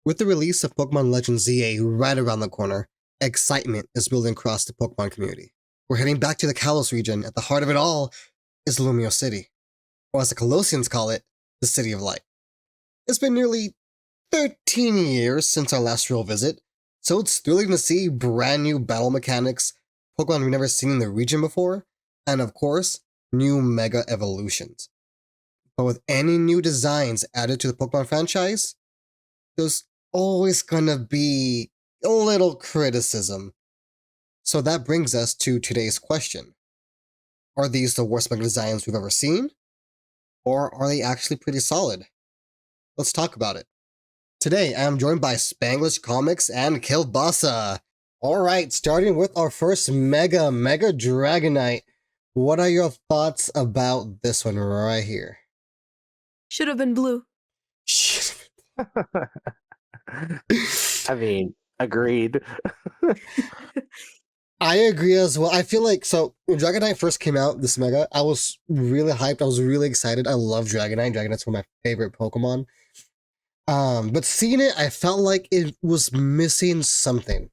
With the release of Pokémon Legends Z-A right around the corner, excitement is building across the Pokémon community. We're heading back to the Kalos region. At the heart of it all is Lumio City, or as the Colossians call it, the City of Light. It's been nearly 13 years since our last real visit, so it's thrilling to see brand new battle mechanics, Pokemon we've never seen in the region before, and of course, new Mega Evolutions. But with any new designs added to the Pokemon franchise, there's always gonna be a little criticism. So that brings us to today's question. Are these the worst Mega designs we've ever seen? Or are they actually pretty solid? Let's talk about it. Today, I am joined by Spanglish Comics and Kilbasa. Alright, starting with our first Mega Dragonite. What are your thoughts about this one right here? Should have been blue. I mean, agreed. I agree as well. I feel like, so when Dragonite first came out, this Mega, I was really hyped. I was really excited. I love Dragonite. Dragonite's one of my favorite Pokemon. But seeing it, I felt like it was missing something.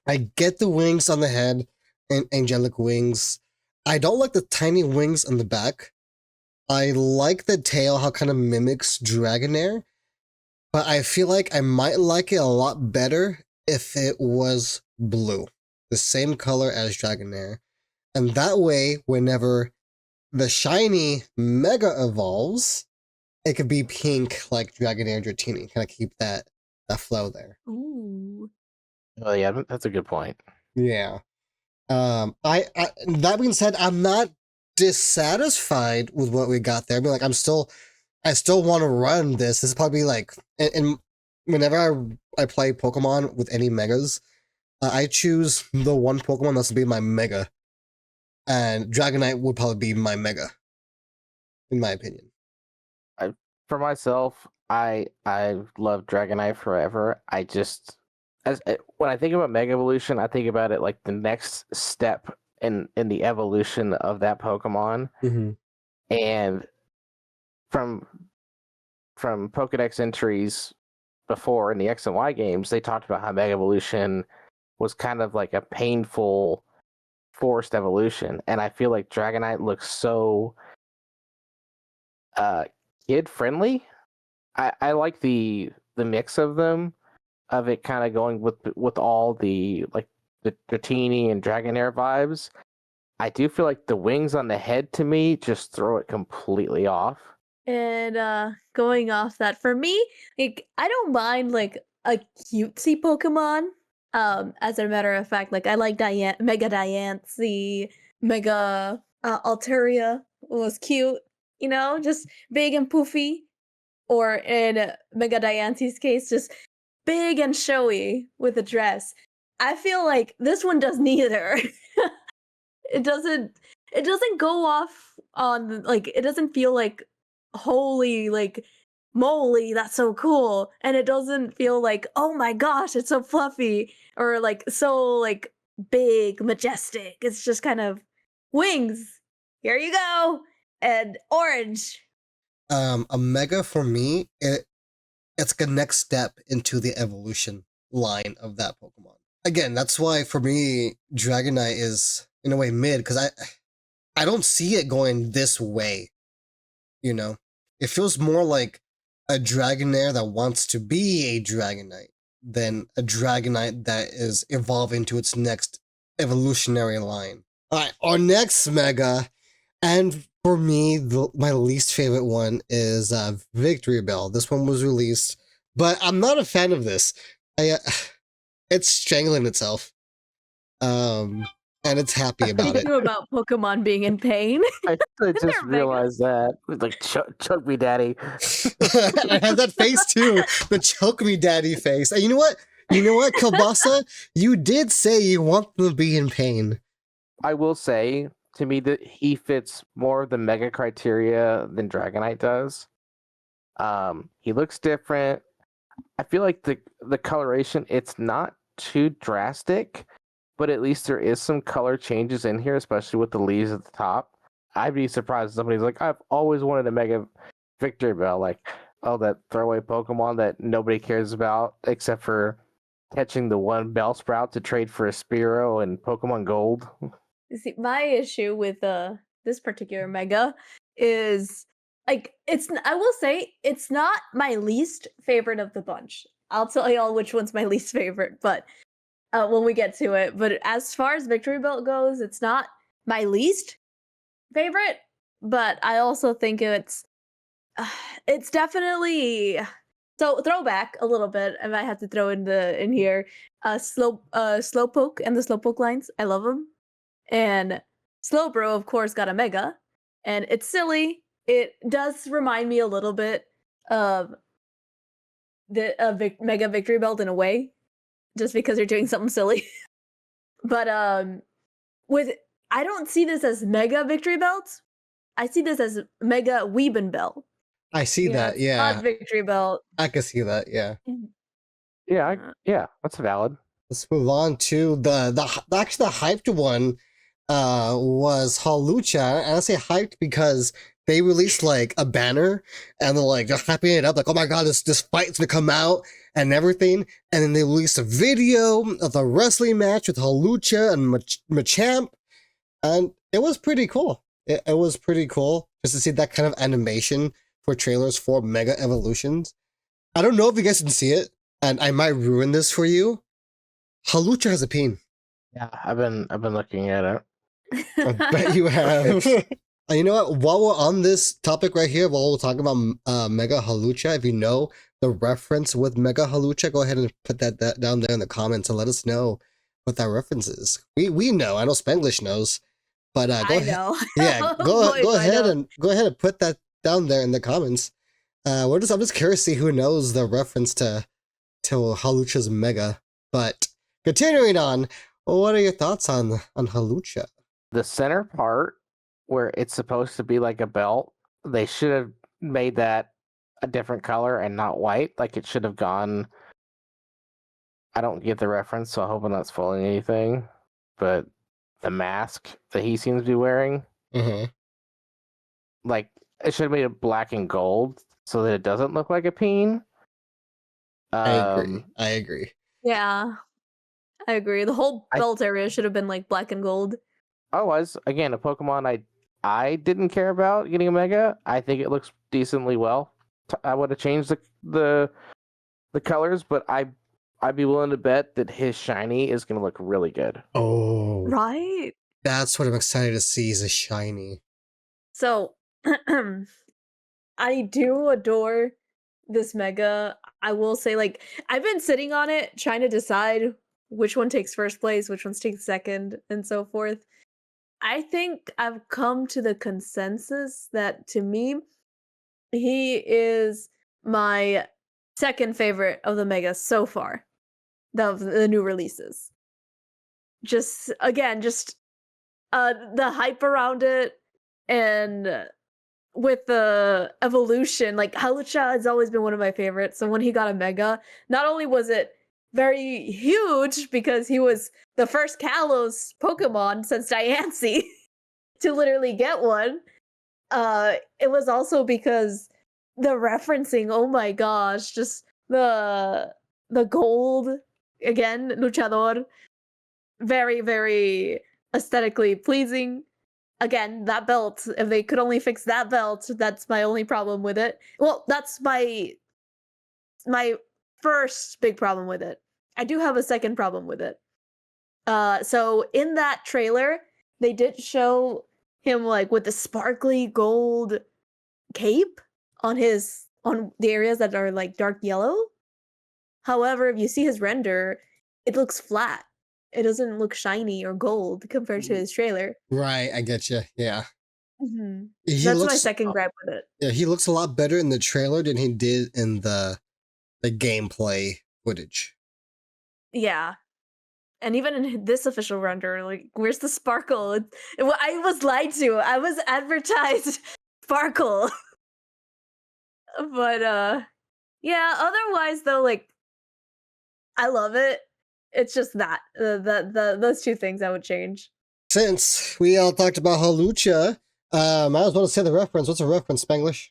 I get the wings on the head and angelic wings. I don't like the tiny wings on the back. I like the tail, how it kind of mimics Dragonair. But I feel like I might like it a lot better if it was blue. The same color as Dragonair. And that way, whenever the shiny Mega evolves, it could be pink like Dragonair Dratini. Kind of keep that flow there. Ooh. Oh yeah, that's a good point. Yeah. I that being said, I'm not dissatisfied with what we got there. I mean, like, I still want to run this. This is probably like, and whenever I play Pokemon with any Megas, I choose the one Pokemon that's to be my Mega, and Dragonite would probably be my Mega, in my opinion. For myself, I love Dragonite forever. I just when I think about Mega Evolution, I think about it like the next step in the evolution of that Pokemon. Mm-hmm. And from Pokedex entries before in the X and Y games, they talked about how Mega Evolution was kind of like a painful forced evolution, and I feel like Dragonite looks so kid friendly. I like the mix of them, of it kind of going with all the like the Dratini and Dragonair vibes. I do feel like the wings on the head to me just throw it completely off. And going off that, for me, like, I don't mind like a cutesy Pokemon. As a matter of fact, like, I like Mega Diance, the Mega Altaria was cute, just big and poofy. Or in Mega Diance's case, just big and showy with a dress. I feel like this one does neither. It doesn't go off on, like, it doesn't feel like, holy, like, moly, that's so cool. And it doesn't feel like, oh my gosh, it's so fluffy, or like so like big, majestic. It's just kind of wings. Here you go. And orange. A Mega for me, it's the next step into the evolution line of that Pokemon. Again, that's why for me, Dragonite is in a way mid, because I don't see it going this way. It feels more like a Dragonair that wants to be a Dragonite than a Dragonite that is evolving to its next evolutionary line. Alright, our next Mega, and for me, my least favorite one is Victreebel. This one was released, but I'm not a fan of this. It's strangling itself. And it's happy about it. You about Pokemon being in pain. I just realized that. Like, choke me, daddy. I have that face too, the choke me daddy face. And you know what, Kilbasa? You did say you want them to be in pain. I will say, to me, that he fits more of the Mega criteria than Dragonite does. He looks different. I feel like the coloration, it's not too drastic, but at least there is some color changes in here, especially with the leaves at the top. I'd be surprised if somebody's like, I've always wanted a Mega Victreebel. Like, that throwaway Pokemon that nobody cares about except for catching the one Bellsprout to trade for a Spearow and Pokemon Gold. See, my issue with this particular Mega is like I will say it's not my least favorite of the bunch. I'll tell y'all which one's my least favorite, but when we get to it. But as far as Victreebel goes, it's not my least favorite, but I also think it's definitely so throwback a little bit. I might have to throw in here Slowpoke and the Slowpoke lines. I love them. And Slowbro, of course, got a Mega, and it's silly. It does remind me a little bit of the Mega Victreebel in a way, just because they're doing something silly. But with I don't see this as Mega Victreebel. I see this as Mega Weebenbell. I see that, yeah. Not Victreebel. I can see that, yeah. Yeah, that's valid. Let's move on to actually the hyped one was Hawlucha, and I say hyped because they released like a banner and they're like they're hyping it up like, oh my god, this fight's gonna come out and everything, and then they released a video of the wrestling match with Hawlucha and Machamp, and it was pretty cool. It was pretty cool just to see that kind of animation for trailers for Mega Evolutions. I don't know if you guys can see it, and I might ruin this for you. Hawlucha has a peen. Yeah, I've been looking at it. I bet you have. You know what? While we're on this topic right here, while we're talking about Mega Hawlucha, if you know the reference with Mega Hawlucha, go ahead and put that down there in the comments and let us know what that reference is. We know. I know Spanglish knows, but go ahead. Know. Yeah, go ahead and put that down there in the comments. I'm just curious to see who knows the reference to Hawlucha's Mega. But continuing on, what are your thoughts on Hawlucha? The center part where it's supposed to be like a belt, they should have made that a different color and not white. Like it should have gone. I don't get the reference, so I hope I'm not spoiling anything. But the mask that he seems to be wearing, like it should have made it black and gold so that it doesn't look like a peen. I agree. Yeah, I agree. The whole belt area should have been like black and gold. Otherwise, again, a Pokemon I didn't care about getting a Mega. I think it looks decently well. I would have changed the colors, but I'd be willing to bet that his shiny is going to look really good. Oh, right. That's what I'm excited to see is a shiny. So, I do adore this Mega. I will say, like, I've been sitting on it trying to decide which one takes first place, which one's takes second, and so forth. I think I've come to the consensus that to me, he is my second favorite of the Megas so far, the new releases. Just the hype around it, and with the evolution, like Hawlucha has always been one of my favorites. So when he got a Mega, not only was it very huge because he was the first Kalos Pokemon since Diancie to literally get one. It was also because the referencing, oh my gosh, just the gold, again, luchador, very, very aesthetically pleasing. Again, that belt, if they could only fix that belt, that's my only problem with it. Well, that's my first big problem with it. I do have a second problem with it. So in that trailer, they did show him like with the sparkly gold cape on the areas that are like dark yellow. However, if you see his render, it looks flat. It doesn't look shiny or gold compared to his trailer. Right, I get you. Yeah. Mm-hmm. That's my second gripe with it. Yeah, he looks a lot better in the trailer than he did in the gameplay footage. Yeah. And even in this official render, like, where's the sparkle? I was lied to. I was advertised sparkle. But, yeah, otherwise, though, like, I love it. It's just that. Those two things I would change. Since we all talked about Hawlucha, might as well say the reference. What's a reference, Spanglish?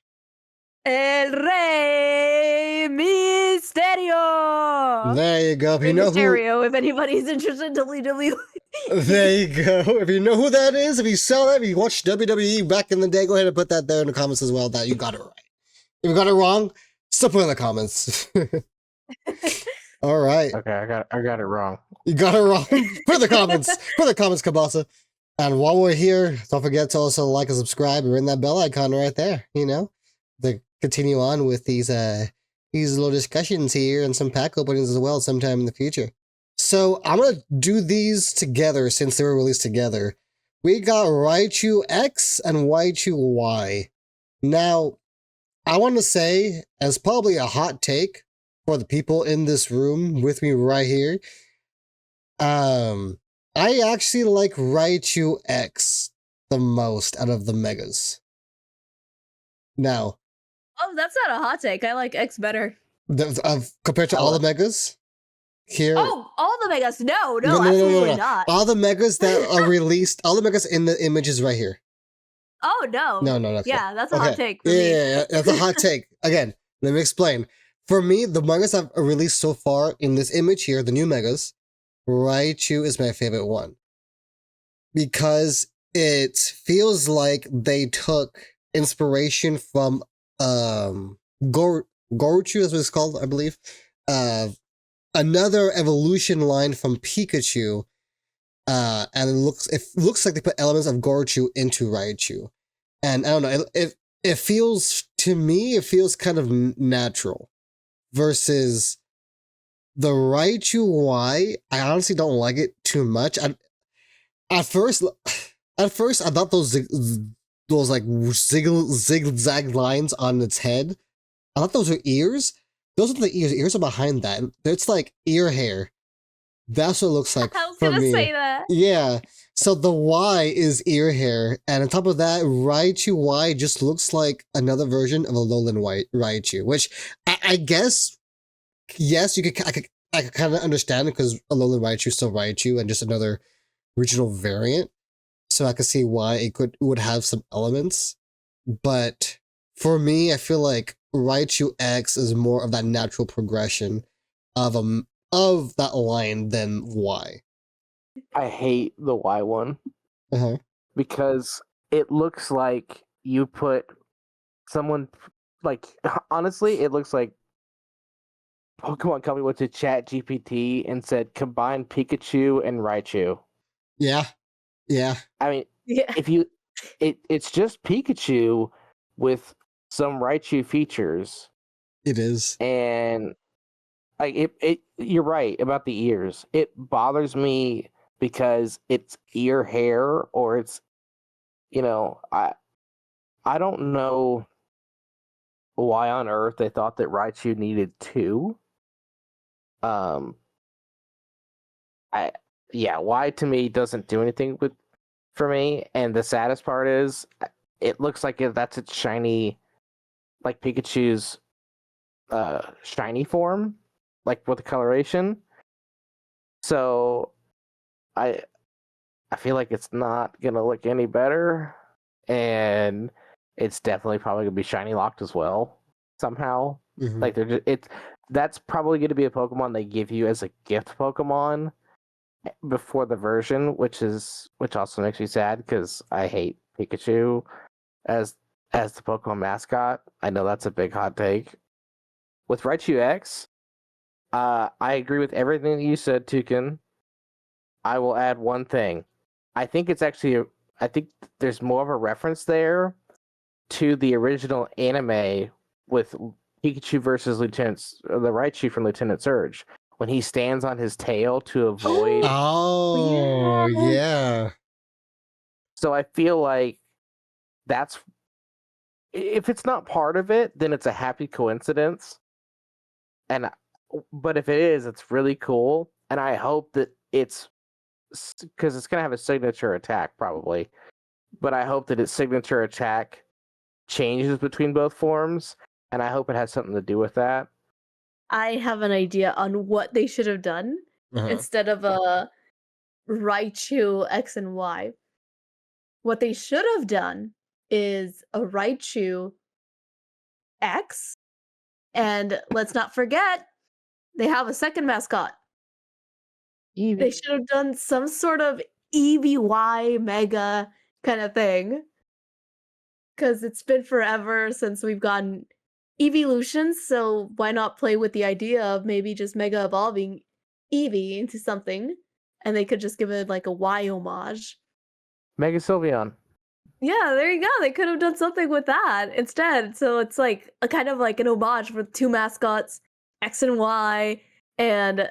El Rey Misterio. There you go. If Rey you know who, Mysterio, if anybody's interested in WWE. there you go. If you know who that is, if you saw that, if you watched WWE back in the day, go ahead and put that there in the comments as well. That you got it right. If you got it wrong, still put it in the comments. All right. Okay, I got it wrong. You got it wrong. Put the comments. Put the comments, Kabasa. And while we're here, don't forget to also like and subscribe and ring that bell icon right there. You know, to continue on with these little discussions here and some pack openings as well sometime in the future. So I'm gonna do these together since they were released together. We got Raichu X and Raichu Y. Now, I want to say, as probably a hot take for the people in this room with me right here, I actually like Raichu X the most out of the Megas. Now, Oh, that's not a hot take. I like X better. compared to all the Megas here. Oh, all the Megas. No, absolutely not. All the Megas that are released, all the Megas in the images right here. Oh, no. No. Okay. Yeah, that's a hot take for yeah, me. Yeah, that's a hot take. Again, let me explain. For me, the Megas I've released so far in this image here, the new Megas, Raichu is my favorite one. Because it feels like they took inspiration from Goruchu, as it's called, I believe. Another evolution line from Pikachu. And it looks like they put elements of Goruchu into Raichu. And I don't know, it feels, to me, it feels kind of natural. Versus the Raichu Y, I honestly don't like it too much. At first, I thought those like zigzag lines on its head, I thought those were ears. Those are the ears. Ears are behind that. It's like ear hair. That's what it looks like I was for gonna me. say that. Yeah. So the Y is ear hair, and on top of that, Raichu Y just looks like another version of a lowland Raichu, which I guess, yes, I could kind of understand it because a lowland Raichu is still Raichu and just another regional variant. So I could see why it would have some elements, but for me, I feel like Raichu X is more of that natural progression of that line than Y. I hate the Y one because it looks like you put someone, like, honestly, it looks like Pokemon Company went to Chat GPT and said combine Pikachu and Raichu. Yeah. I mean, Yeah. it's just Pikachu with some Raichu features. It is. And like you're right about the ears. It bothers me because it's ear hair, or it's, I don't know why on earth they thought that Raichu needed two. Y to me doesn't do anything for me, and the saddest part is it looks like that's its shiny, like Pikachu's shiny form, like with the coloration. So I feel like it's not gonna look any better, and it's definitely probably gonna be shiny locked as well somehow. Mhm. Like that's probably gonna be a Pokemon they give you as a gift Pokemon before the version, which also makes me sad because I hate Pikachu as the Pokemon mascot. I know that's a big hot take. With Raichu X, I agree with everything that you said, Tucan. I will add one thing. I think there's more of a reference there to the original anime with Pikachu versus the Raichu from Lieutenant Surge, when he stands on his tail to avoid. Oh, yeah. So I feel like that's, if it's not part of it, then it's a happy coincidence. But if it is, it's really cool, and I hope that it's, because it's gonna have a signature attack probably, but I hope that its signature attack changes between both forms, and I hope it has something to do with that. I have an idea on what they should have done instead of a Raichu X and Y. What they should have done is a Raichu X. And let's not forget, they have a second mascot. They should have done some sort of EVY Mega kind of thing. Because it's been forever since we've gotten evolutions, so why not play with the idea of maybe just Mega evolving Eevee into something, and they could just give it like a Y homage. Mega Sylveon. Yeah, there you go. They could have done something with that instead. So it's like a kind of like an homage with two mascots, X and Y, and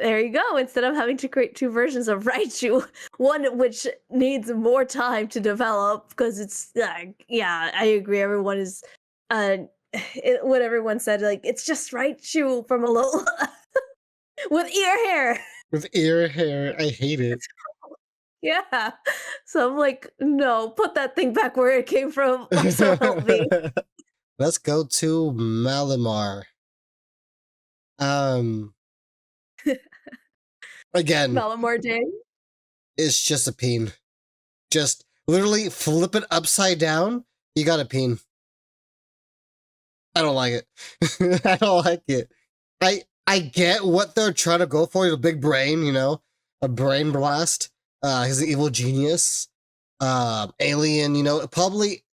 there you go. Instead of having to create two versions of Raichu, one which needs more time to develop because it's yeah, I agree. Everyone is what everyone said, like it's just Raichu from Alola with ear hair. With ear hair, I hate it. Yeah. So I'm like, no, put that thing back where it came from. Also help me. Let's go to Malamar. Again, Malamar Day. it's just a peen. Just literally flip it upside down. You got a peen. I don't like it. I don't like it. I get what they're trying to go for. He's a big brain, you know, a brain blast. He's an evil genius. Alien, you know, probably.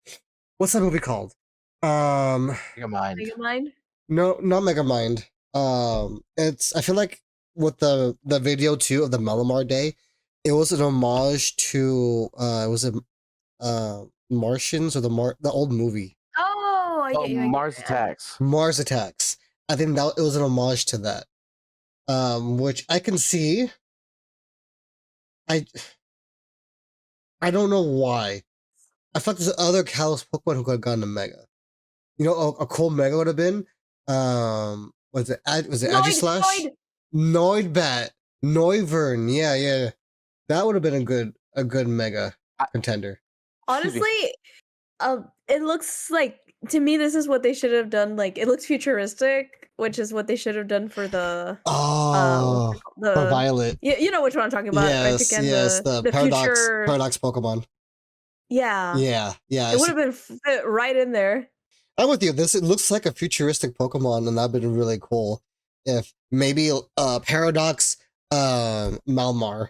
What's that movie called? Megamind. Megamind? No, not Megamind. It's. I feel like with the video too of the Malamar Day, it was an homage to was it Martians or the old movie Oh, I get you. Mars Attacks. Mars Attacks. I think that it was an homage to that. Which I can see. I don't know why. I thought there's other Kalos Pokemon who could have gotten a Mega. You know, a cool Mega would have been. Was it Agislash? Noidbat, Noivern. Yeah. That would have been a good Mega contender. Honestly, it looks like to me this is what they should have done. Like it looks futuristic, which is what they should have done for the for Violet. You know which one I'm talking about, right? Again, the Paradox Pokemon. Yeah. Yeah. It would have been fit right in there. I'm with you. It looks like a futuristic Pokemon, and that'd been really cool. If maybe Paradox Malmar,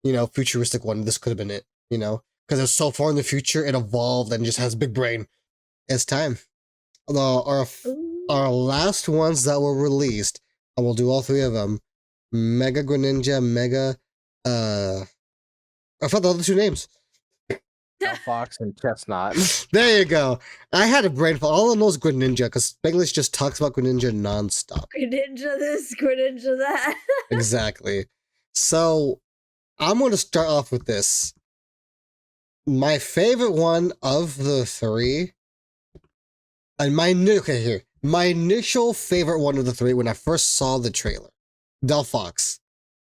you know, futuristic one, this could have been it, you know? Because it's so far in the future, it evolved and just has big brain. It's time. Our last ones that were released, and we'll do all three of them. Mega Greninja, Mega I forgot the other two names. Fox and Chestnut. There you go. I had a brain for all of those Greninja because Spanglish just talks about Greninja nonstop. Greninja this, Greninja that. Exactly. So I'm going to start off with this. My favorite one of the three, and my initial favorite one of the three when I first saw the trailer, Delphox.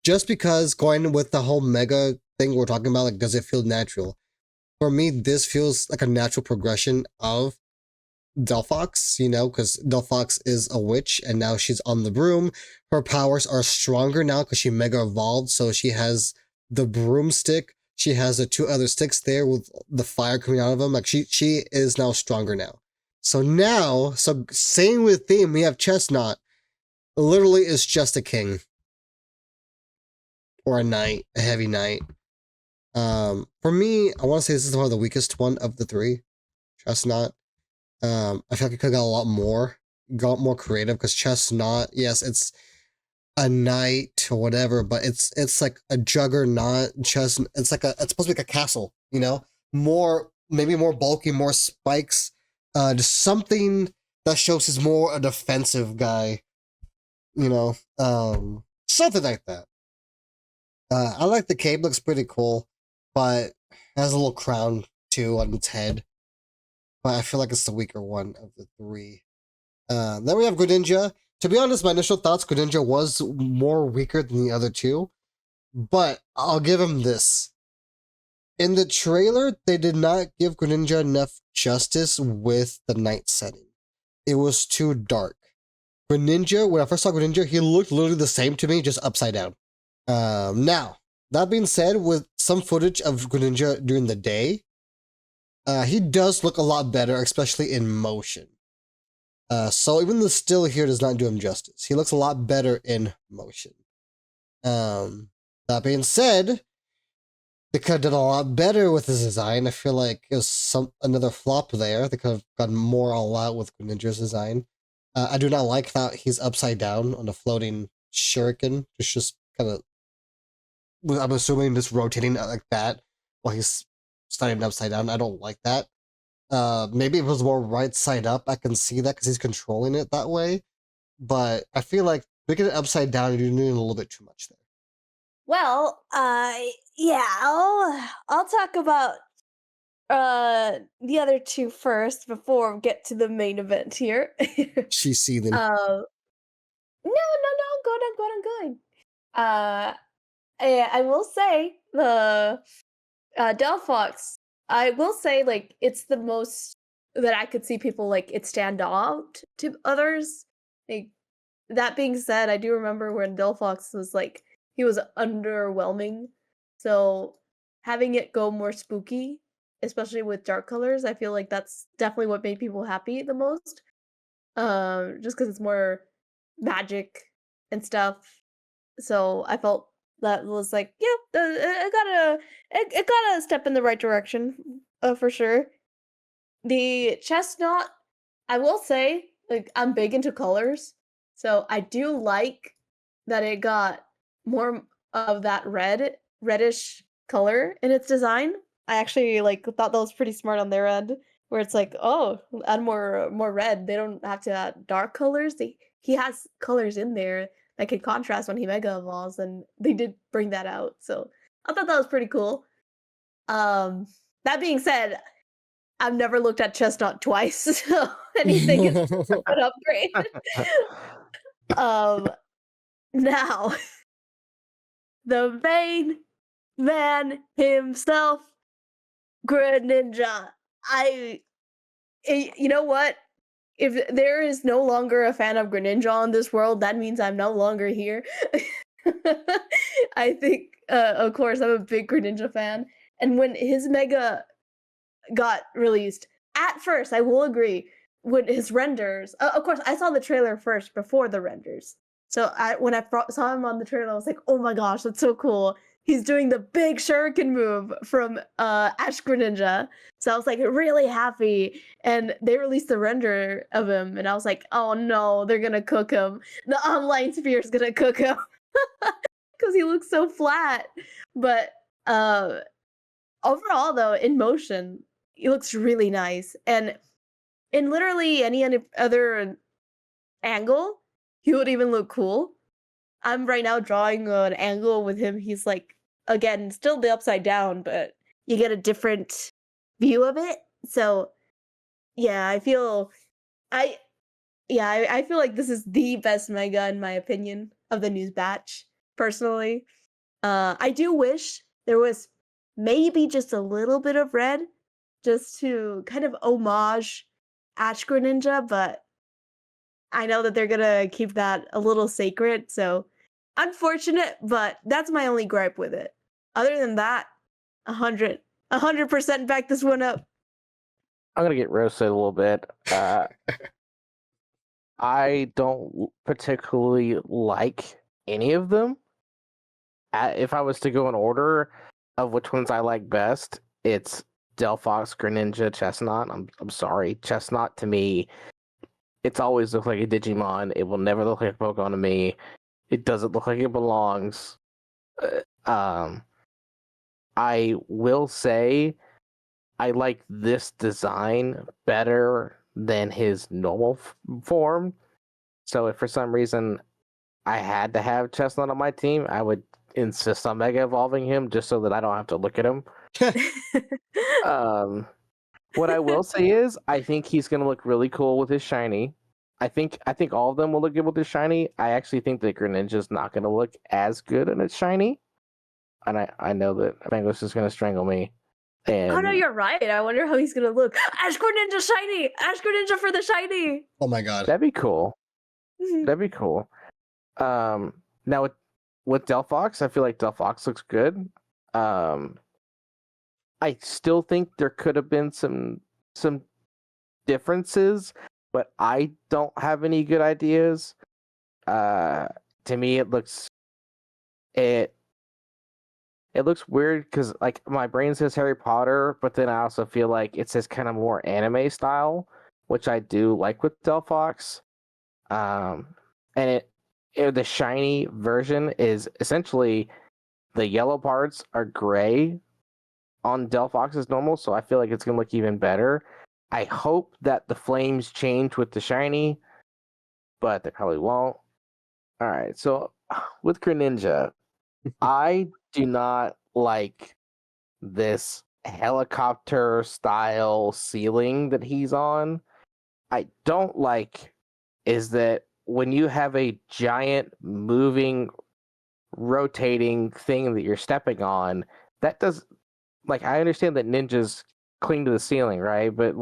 Just because going with the whole Mega thing we're talking about, like, does it feel natural? For me, this feels like a natural progression of Delphox, you know, because Delphox is a witch and now she's on the broom. Her powers are stronger now because she Mega evolved, so she has the broomstick. She has the two other sticks there with the fire coming out of them. Like, she is now stronger now. So same with theme, we have Chestnut. Literally is just a king. Or a knight, a heavy knight. For me, I want to say this is one of the weakest one of the three. Chestnut. I feel like it could have got more creative because Chestnut, yes, it's a knight or whatever, but it's like a juggernaut. It's supposed to be like a castle, you know, maybe more bulky, more spikes, just something that shows he's more a defensive guy, you know, something like that. I like the cape, looks pretty cool, but it has a little crown too on its head. But I feel like it's the weaker one of the three. Then we have Greninja. To be honest, my initial thoughts, Greninja was more weaker than the other two. But I'll give him this. In the trailer, they did not give Greninja enough justice with the night setting. It was too dark. Greninja, when I first saw Greninja, he looked literally the same to me, just upside down. Now, that being said, with some footage of Greninja during the day, he does look a lot better, especially in motion. So even the still here does not do him justice. He looks a lot better in motion. That being said, they could have done a lot better with his design. I feel like it was another flop there. They could have gone more all out with Greninja's design. I do not like that he's upside down on a floating shuriken. It's just kind of, I'm assuming just rotating like that while he's standing upside down. I don't like that. Maybe if it was more right side up, I can see that because he's controlling it that way. But I feel like making it upside down, you're doing a little bit too much there. Well, yeah, I'll talk about the other two first before we get to the main event here. She's seething. No, good. I will say the Delphox. I will say like it's the most that I could see people like it stand out to others. Like that being said, I do remember when Delphox was like he was underwhelming. So having it go more spooky, especially with dark colors, I feel like that's definitely what made people happy the most. Just because it's more magic and stuff. So I felt that was like, yeah, it got a step in the right direction, for sure. The chestnut, I will say, like I'm big into colors, so I do like that it got more of that reddish color in its design. I actually like thought that was pretty smart on their end, where it's like, oh, add more red. They don't have to add dark colors. He has colors in there that could contrast when he mega evolves, and they did bring that out. So I thought that was pretty cool. That being said, I've never looked at chestnut twice, so anything is an upgrade. Now the main man himself, Greninja. You know what? If there is no longer a fan of Greninja in this world, that means I'm no longer here. I think, of course, I'm a big Greninja fan, and when his Mega got released, at first, I will agree, when his renders, of course, I saw the trailer first before the renders. So when I saw him on the trailer, I was like, oh my gosh, that's so cool. He's doing the big shuriken move from Ash Greninja. So I was like really happy. And they released the render of him, and I was like, oh no, they're gonna cook him. The online sphere is gonna cook him. Because he looks so flat. But overall, though, in motion, he looks really nice. And in literally any other angle, he would even look cool. I'm right now drawing an angle with him. He's like, again, still the upside down, but you get a different view of it. So yeah, I feel I feel like this is the best Mega in my opinion of the news batch, personally. I do wish there was maybe just a little bit of red just to kind of homage Ash Greninja, but I know that they're gonna keep that a little sacred, so unfortunate, but that's my only gripe with it. Other than that, 100% back this one up. I'm gonna get roasted a little bit. I don't particularly like any of them. If I was to go in order of which ones I like best, it's Delphox, Greninja, Chestnut. I'm sorry, Chestnut to me, it's always looked like a Digimon. It will never look like a Pokemon to me. It doesn't look like it belongs. I will say I like this design better than his normal form. So if for some reason I had to have Chestnut on my team, I would insist on Mega Evolving him just so that I don't have to look at him. What I will say is I think he's going to look really cool with his shiny. I think all of them will look good with his shiny. I actually think that Greninja's not going to look as good in its shiny. And I know that Mangos is going to strangle me. And Oh no, you're right. I wonder how he's gonna look. Ash Greninja shiny! Ash Greninja for the shiny! Oh my god. that'd be cool. That'd be cool. Now with Delphox, I feel like Delphox looks good. I still think there could have been some differences but I don't have any good ideas. To me, it it looks weird because like my brain says Harry Potter, but then I also feel like it says kind of more anime style, which I do like with Delphox. And the shiny version is essentially the yellow parts are gray on Delphox as normal, so I feel like it's gonna look even better. I hope that the flames change with the shiny, but they probably won't. All right, so with Greninja, I do not like this helicopter style ceiling that he's on. I don't like is that when you have a giant moving rotating thing that you're stepping on, that does like I understand that ninjas cling to the ceiling, right? But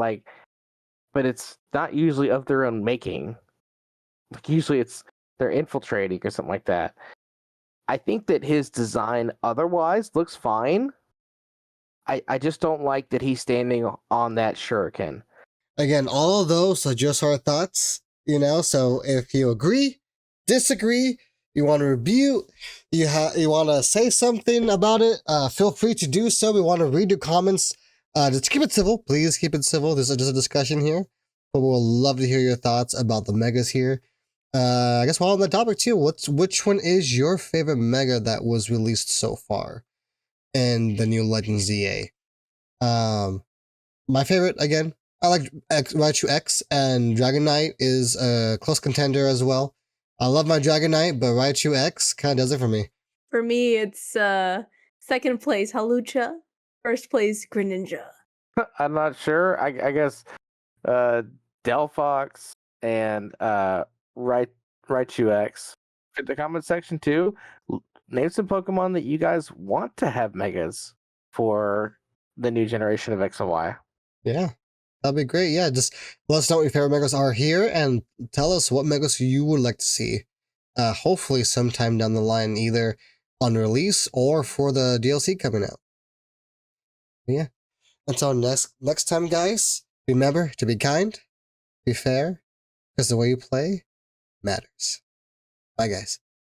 it's not usually of their own making. Like usually they're infiltrating or something like that. I think that his design otherwise looks fine. I just don't like that he's standing on that shuriken. Again, all of those are just our thoughts, you know. So if you agree, disagree, you want to review, you want to say something about it, feel free to do so. We want to read your comments. Just keep it civil, please. Keep it civil. This is just a discussion here, but we'll love to hear your thoughts about the megas here. I guess while on the topic too, which one is your favorite mega that was released so far in the new Legends Z-A? My favorite again. I like Raichu X, and Dragonite is a close contender as well. I love my Dragonite, but Raichu X kind of does it for me. For me, it's second place Halucha, first place Greninja. I'm not sure. I guess Delphox and Raichu X. In the comment section too, name some Pokemon that you guys want to have megas for the new generation of X and Y. Yeah, that'd be great. Yeah, just let us know what your favorite megas are here, and tell us what megas you would like to see. Hopefully sometime down the line, either on release or for the DLC coming out. But yeah, until next time, guys. Remember to be kind, be fair, because the way you play matters. Bye, guys.